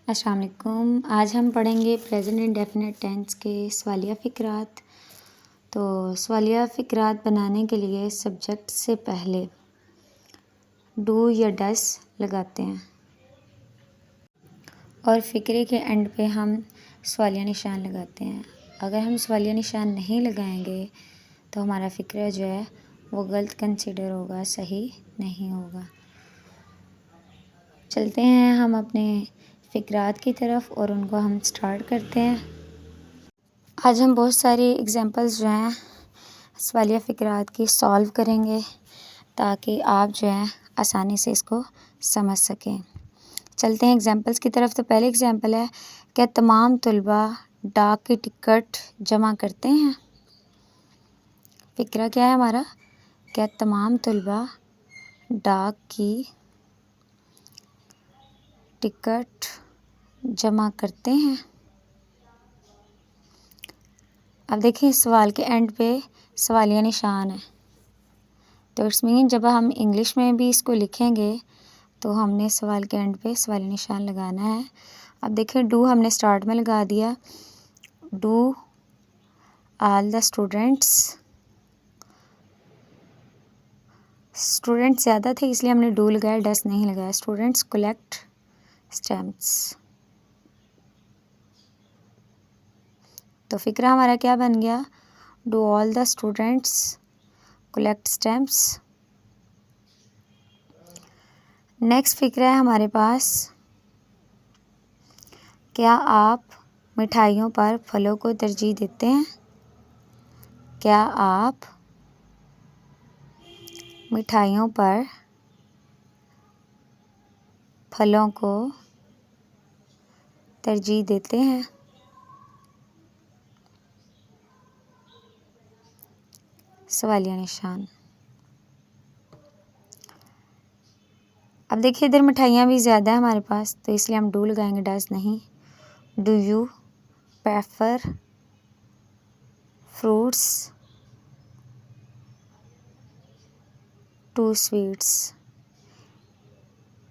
अस्सलाम वालेकुम। आज हम पढ़ेंगे प्रेजेंट इंडेफिनिट टेंस के सवालिया फ़िक्रात। तो सवालिया फ़िक्रात बनाने के लिए सब्जेक्ट से पहले डू या डस लगाते हैं और फ़िक्रे के एंड पे हम सवालिया निशान लगाते हैं। अगर हम सवालिया निशान नहीं लगाएंगे तो हमारा फ़िक्रा जो है वो गलत कंसिडर होगा, सही नहीं होगा। चलते हैं हम अपने फ़िक्रात की तरफ और उनको हम स्टार्ट करते हैं। आज हम बहुत सारी एग्जांपल्स जो हैं सवालिया फ़िक्रात की सॉल्व करेंगे ताकि आप जो है आसानी से इसको समझ सकें। चलते हैं एग्जांपल्स की तरफ। तो पहले एग्जांपल है, क्या तमाम तलबा डाक की टिकट जमा करते हैं। फ़िक्रा क्या है हमारा, क्या तमाम तलबा डाक की टिकट जमा करते हैं। अब देखिए सवाल के एंड पे सवालिया निशान है, तो इट्स मीन जब हम इंग्लिश में भी इसको लिखेंगे तो हमने सवाल के एंड पे सवालिया निशान लगाना है। अब देखिए डू हमने स्टार्ट में लगा दिया, डू ऑल द स्टूडेंट्स ज़्यादा थे इसलिए हमने डू लगाया, डस नहीं लगाया। Students collect stamps. तो फ़िक्रा हमारा क्या बन गया, do all the students collect stamps. Next फ़िक्रा है हमारे पास, क्या आप मिठाइयों पर फलों को तरजीह देते हैं। क्या आप मिठाइयों पर फलों को तरजीह देते हैं। सवालिया निशान। अब देखिए इधर मिठाइयाँ भी ज़्यादा है हमारे पास तो इसलिए हम डू लगाएंगे, डज नहीं। Do you prefer fruits to sweets.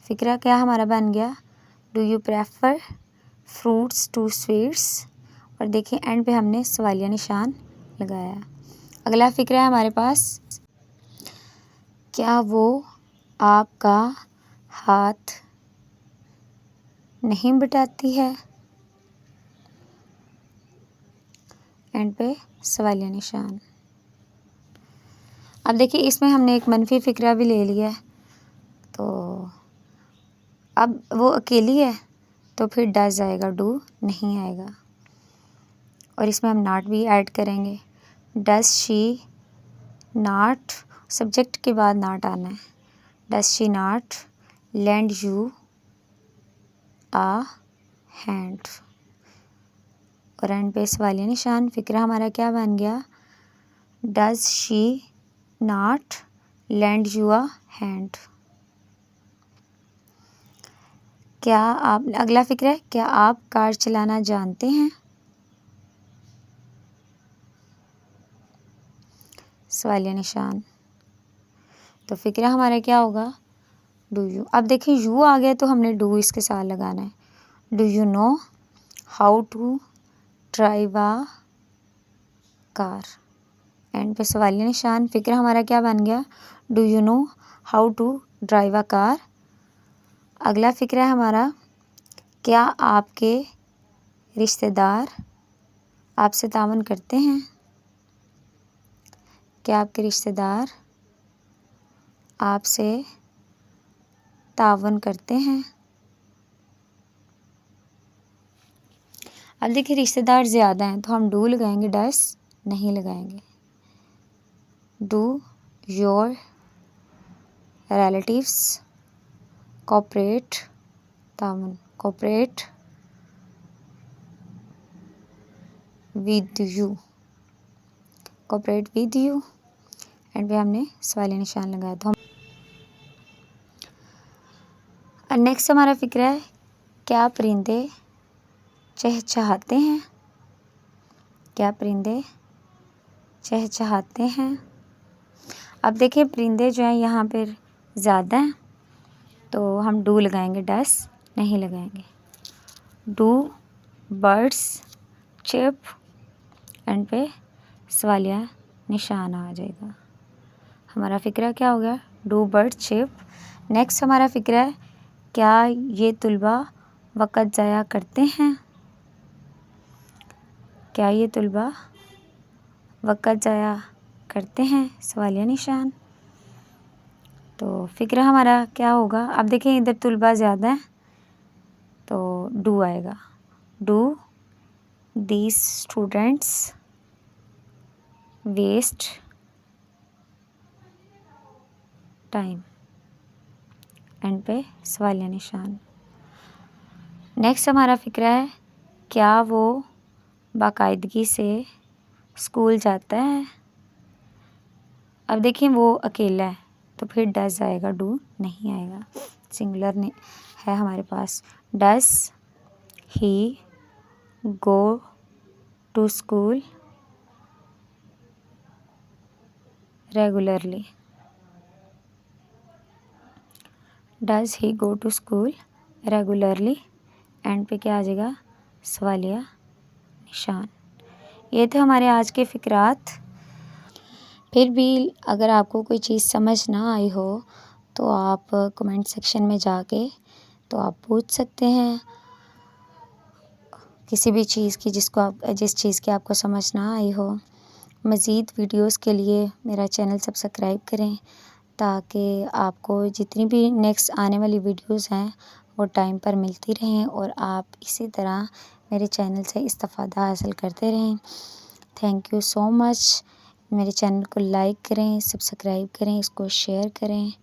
फ़िक्रा क्या हमारा बन गया, do you prefer fruits to sweets. और देखिए एंड पे हमने सवालिया निशान लगाया। अगला फ़िक्रा है हमारे पास, क्या वो आपका हाथ नहीं बटाती है। एंड पे सवालिया निशान। अब देखिए इसमें हमने एक मनफी फ़िक्रा भी ले लिया है, तो अब वो अकेली है तो फिर डज आएगा, डू नहीं आएगा। और इसमें हम नॉट भी ऐड करेंगे। डज शी नॉट, सब्जेक्ट के बाद नॉट आना है। Does she not lend you a hand. और एंड पे सवालिया निशान। फ़िक्रा हमारा क्या बन गया, does she not lend you a hand. क्या आप, अगला फ़िक्रा है, क्या आप कार चलाना जानते हैं। सवालिया निशान। तो फ़िक्रा हमारा क्या होगा, डू यू। अब देखिए यू आ गया तो हमने डू इसके साथ लगाना है। Do you know how to drive a car. End पे सवालिया निशान। फ़िक्रा हमारा क्या बन गया, do you know how to drive a car. अगला फ़िक्रा है हमारा, क्या आपके रिश्तेदार आपसे तावन करते हैं। क्या आपके रिश्तेदार आपसे तावन करते हैं। अब देखिए रिश्तेदार ज़्यादा हैं तो हम डू लगाएंगे, डस नहीं लगाएंगे। डू योर रिलेटिव्स कोऑपरेट, तावन cooperate with you, cooperate with you. End पे हमने सवालिया निशान लगाया। तो हम नेक्स्ट हमारा फ़िक्रा है, क्या परिंदे चहचहाते हैं। क्या परिंदे चहचहाते हैं। अब देखिए परिंदे जो हैं यहाँ पर ज़्यादा हैं तो हम डू लगाएंगे, डस नहीं लगाएंगे। डू बर्ड्स चिप, एंड पे सवालिया निशान आ जाएगा। हमारा फ़िक्रा क्या हो गया? Do birds chip. नेक्स्ट हमारा फ़िक्रा है, क्या ये तुलबा वक़्त ज़ाया करते हैं? क्या ये तुलबा वक़्त ज़ाया करते हैं? सवालिया निशान। तो फ़िक्रा हमारा क्या होगा? अब देखें इधर तुलबा ज़्यादा है तो डू आएगा। Do these students waste time, end पे सवालिया निशान। नेक्स्ट हमारा फ़िक्रा है, क्या वो बाकायदगी से स्कूल जाता है? अब देखिए वो अकेला है तो फिर डज आएगा, डू नहीं आएगा। सिंगुलर ने है हमारे पास। Does he go to school regularly? Does he go to school regularly, end पे क्या आ जाएगा? सवालिया निशान। ये थे हमारे आज के फ़िक्रात। फिर भी अगर आपको कोई चीज़ समझ ना आई हो तो आप कमेंट सेक्शन में जाके तो आप पूछ सकते हैं किसी भी चीज़ की जिस चीज़ की आपको समझ ना आई हो। मज़ीद वीडियोस के लिए मेरा चैनल सब्सक्राइब करें ताकि आपको जितनी भी नेक्स्ट आने वाली वीडियोस हैं वो टाइम पर मिलती रहें और आप इसी तरह मेरे चैनल से इस्तिफ़ादा हासिल करते रहें। Thank you so much. मेरे चैनल को लाइक करें, सब्सक्राइब करें, इसको शेयर करें।